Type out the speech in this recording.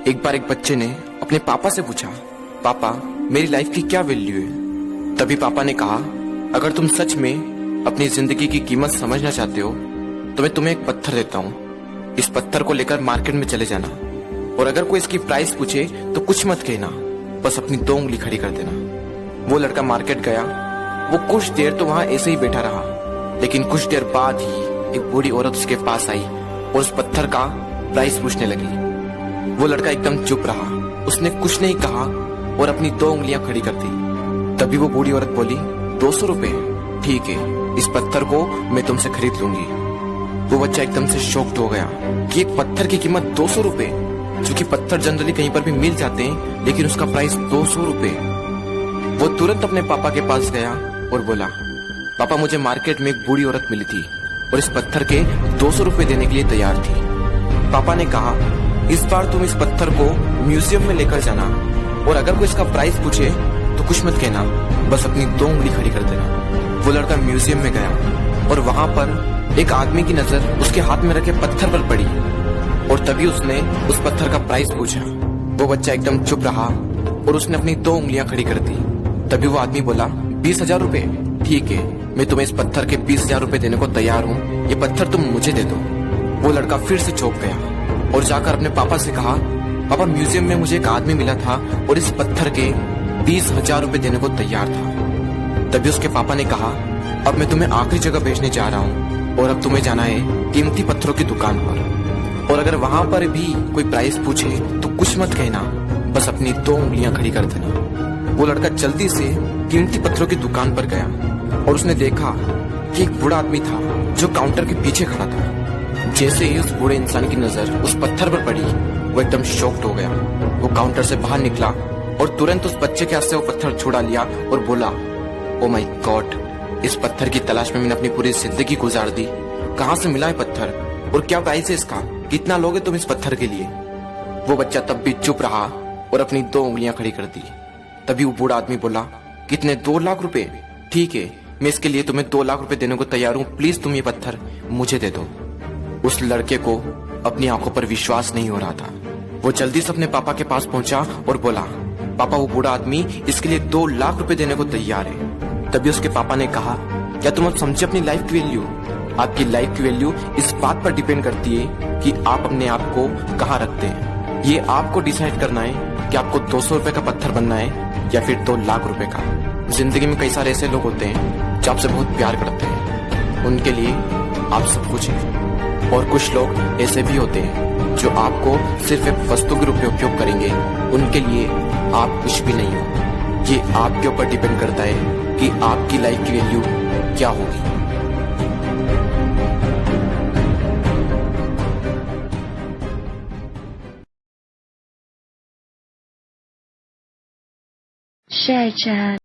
एक बार एक बच्चे ने अपने पापा से पूछा, पापा मेरी लाइफ की क्या वैल्यू है। तभी पापा ने कहा, अगर तुम सच में अपनी जिंदगी की कीमत समझना चाहते हो तो मैं तुम्हें एक पत्थर देता हूँ। इस पत्थर को लेकर मार्केट में चले जाना और अगर कोई इसकी प्राइस पूछे तो कुछ मत कहना, बस अपनी 2 उंगली खड़ी कर देना। वो लड़का मार्केट गया। वो कुछ देर तो वहां ऐसे ही बैठा रहा, लेकिन कुछ देर बाद ही एक बूढ़ी औरत उसके पास आई और उस पत्थर का प्राइस पूछने लगी। वो लड़का एकदम चुप रहा, उसने कुछ नहीं कहा और अपनी 2 उंगलियां खड़ी कर दी। तभी वो बूढ़ी औरत बोली, 200 रुपए, ठीक है, इस पत्थर को मैं तुमसे खरीद लूंगी। वो बच्चा एकदम से शॉक्ड हो गया कि एक पत्थर की कीमत 200 रुपए, जो कि पत्थर जनरली कहीं पर भी मिल जाते हैं, लेकिन उसका प्राइस 200 रुपए। वो तुरंत अपने पापा के पास गया और बोला, पापा मुझे मार्केट में एक बूढ़ी औरत मिली थी और इस पत्थर के 200 रुपए देने के लिए तैयार थी। पापा ने कहा, इस बार तुम इस पत्थर को म्यूजियम में लेकर जाना और अगर कोई इसका प्राइस पूछे तो कुछ मत कहना, बस अपनी 2 उंगली खड़ी कर देना। वो लड़का म्यूजियम में गया और वहां पर एक आदमी की नजर उसके हाथ में रखे पत्थर पर पड़ी और तभी उसने उस पत्थर का प्राइस पूछा। वो बच्चा एकदम चुप रहा और उसने अपनी 2 उंगलियां खड़ी कर दी। तभी वो आदमी बोला, 20,000 रुपए, ठीक है, मैं तुम्हें इस पत्थर के 20,000 रुपए देने को तैयार हूँ, ये पत्थर तुम मुझे दे दो। वो लड़का फिर से चौंक गया और जाकर अपने पापा से कहा, पापा म्यूजियम में मुझे एक आदमी मिला था और इस पत्थर के 20,000 रुपए देने को तैयार था। तभी उसके पापा ने कहा, अब मैं तुम्हें आखिरी जगह भेजने जा रहा हूँ और अब तुम्हें जाना है कीमती पत्थरों की दुकान पर और अगर वहां पर भी कोई प्राइस पूछे तो कुछ मत कहना, बस अपनी 2 उंगलियां खड़ी कर देना। वो लड़का जल्दी से कीमती पत्थरों की दुकान पर गया और उसने देखा कि एक बूढ़ा आदमी था जो काउंटर के पीछे खड़ा था। जैसे ही उस बूढ़े इंसान की नजर उस पत्थर पर पड़ी, वो एकदम शॉक्ड हो गया। वो काउंटर से बाहर निकला और तुरंत उस बच्चे के हाथ से वो पत्थर छुड़ा लिया और बोला, ओ माय गॉड, इस पत्थर की तलाश में मैंने अपनी पूरी जिंदगी गुजार दी। कहाँ से मिला है पत्थर और क्या प्राइस है इसका, कितना लोगे तुम इस पत्थर के लिए। वो बच्चा तब भी चुप रहा और अपनी 2 उंगलियां खड़ी कर दी। तभी वो बूढ़ा आदमी बोला, कितने, 2 लाख रुपए, ठीक है, मैं इसके लिए तुम्हें 2 लाख रुपए देने को तैयार हूँ, प्लीज तुम ये पत्थर मुझे दे दो। उस लड़के को अपनी आंखों पर विश्वास नहीं हो रहा था। वो जल्दी से अपने पापा के पास पहुंचा और बोला, पापा वो बूढ़ा आदमी इसके लिए 2 लाख रुपए देने को तैयार है। तभी उसके पापा ने कहा, क्या तुम अब समझे अपनी लाइफ की वैल्यू? आपकी लाइफ की वैल्यू इस बात पर डिपेंड करती है कि आप अपने आप को कहाँ रखते हैं। ये आपको डिसाइड करना है कि आपको 200 रुपए का पत्थर बनना है या फिर 2 लाख रुपए का। जिंदगी में कई सारे ऐसे लोग होते हैं जो आपसे बहुत प्यार करते हैं, उनके लिए आप सब कुछ हैं, और कुछ लोग ऐसे भी होते हैं जो आपको सिर्फ एक वस्तु के रूप में उपयोग करेंगे, उनके लिए आप कुछ भी नहीं हो। ये आपके ऊपर डिपेंड करता है कि आपकी लाइफ की वैल्यू क्या होगी। Share chat.